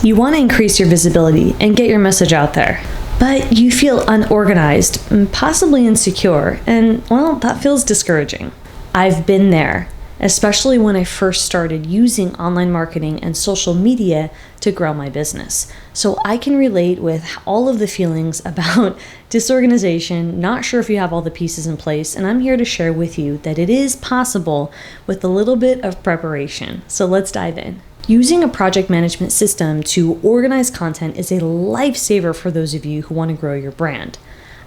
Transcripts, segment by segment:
You want to increase your visibility and get your message out there, but you feel unorganized, possibly insecure, and well, that feels discouraging. I've been there, especially when I first started using online marketing and social media to grow my business. So I can relate with all of the feelings about disorganization, not sure if you have all the pieces in place, and I'm here to share with you that it is possible with a little bit of preparation. So let's dive in. Using a project management system to organize content is a lifesaver for those of you who want to grow your brand.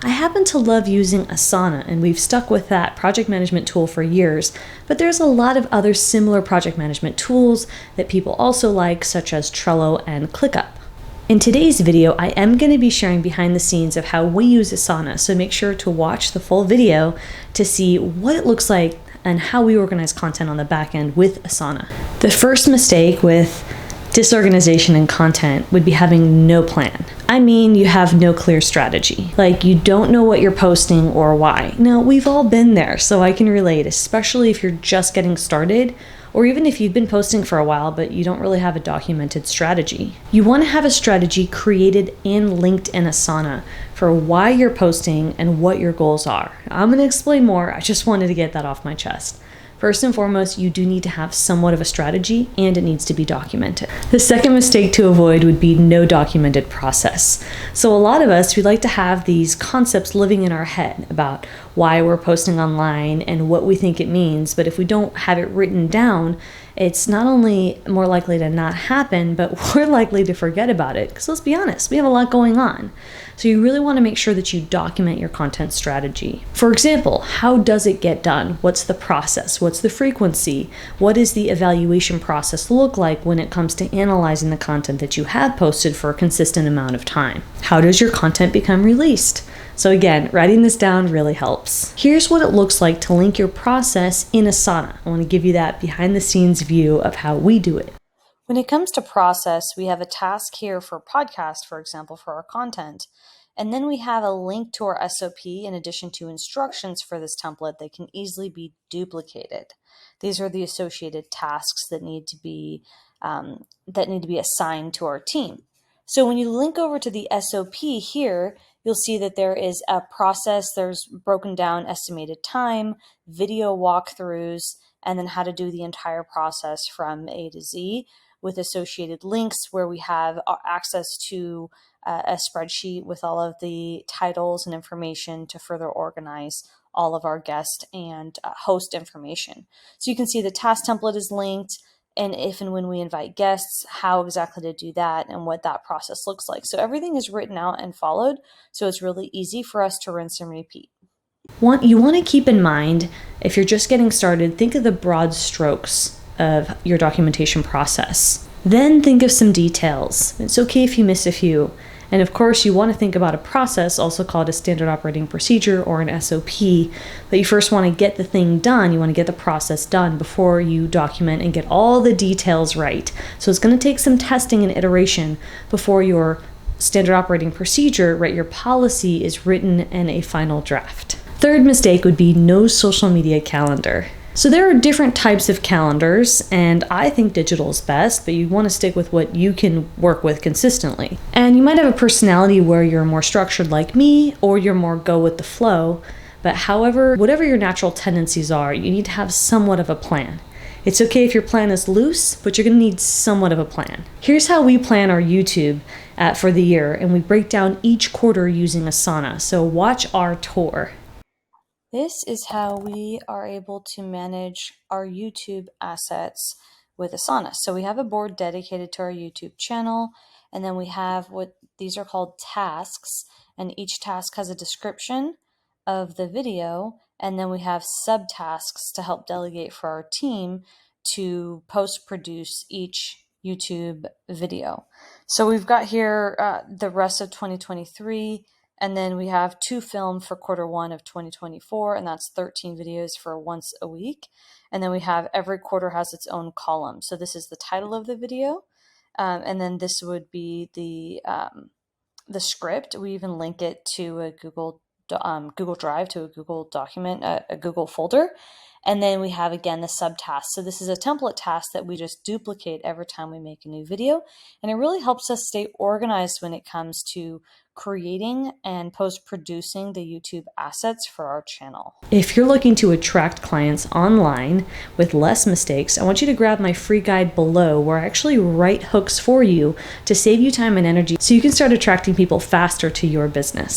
I happen to love using Asana, and we've stuck with that project management tool for years, but there's a lot of other similar project management tools that people also like, such as Trello and ClickUp. In today's video, I am going to be sharing behind the scenes of how we use Asana, so make sure to watch the full video to see what it looks like and how we organize content on the back end with Asana. The first mistake with disorganization and content would be having no plan. I mean, you have no clear strategy. Like, you don't know what you're posting or why. Now, we've all been there, so I can relate, especially if you're just getting started, or even if you've been posting for a while, but you don't really have a documented strategy. You want to have a strategy created and linked in Asana for why you're posting and what your goals are. I'm going to explain more. I just wanted to get that off my chest. First and foremost, you do need to have somewhat of a strategy, and it needs to be documented. The second mistake to avoid would be no documented process. So a lot of us, we like to have these concepts living in our head about why we're posting online and what we think it means, but if we don't have it written down, it's not only more likely to not happen, but we're likely to forget about it. Because let's be honest, we have a lot going on. So you really want to make sure that you document your content strategy. For example, how does it get done? What's the process? What's the frequency? What does the evaluation process look like when it comes to analyzing the content that you have posted for a consistent amount of time? How does your content become released? So again, writing this down really helps. Here's what it looks like to link your process in Asana. I want to give you that behind the scenes view of how we do it. When it comes to process, we have a task here for podcast, for example, for our content. And then we have a link to our SOP in addition to instructions for this template that can easily be duplicated. These are the associated tasks that need to be assigned to our team. So when you link over to the SOP here, you'll see that there is a process. There's broken down estimated time, video walkthroughs, and then how to do the entire process from A to Z with associated links where we have access to a spreadsheet with all of the titles and information to further organize all of our guest and host information. So you can see the task template is linked, and if and when we invite guests, how exactly to do that and what that process looks like. So everything is written out and followed, so it's really easy for us to rinse and repeat. You want to keep in mind, if you're just getting started, think of the broad strokes of your documentation process. Then think of some details. It's okay if you miss a few. And of course, you want to think about a process, also called a standard operating procedure or an SOP, but you first want to get the thing done. You want to get the process done before you document and get all the details right. So it's going to take some testing and iteration before your standard operating procedure, right, your policy is written in a final draft. Third mistake would be no social media calendar. So there are different types of calendars, and I think digital is best, but you want to stick with what you can work with consistently. And you might have a personality where you're more structured like me, or you're more go with the flow, but however, whatever your natural tendencies are, you need to have somewhat of a plan. It's okay if your plan is loose, but you're going to need somewhat of a plan. Here's how we plan our YouTube for the year, and we break down each quarter using Asana. So watch our tour. This is how we are able to manage our YouTube assets with Asana. So we have a board dedicated to our YouTube channel, and then we have what these are called tasks, and each task has a description of the video, and then we have subtasks to help delegate for our team to post-produce each YouTube video. So we've got here the rest of 2023, and then we have 2 filmed for Q1 of 2024, and that's 13 videos for once a week. And then we have every quarter has its own column. So this is the title of the video, and then this would be the script. We even link it to a Google Google Drive to a Google document, a Google folder. And then we have, again, the subtasks. So this is a template task that we just duplicate every time we make a new video. And it really helps us stay organized when it comes to creating and post-producing the YouTube assets for our channel. If you're looking to attract clients online with less mistakes, I want you to grab my free guide below where I actually write hooks for you to save you time and energy so you can start attracting people faster to your business.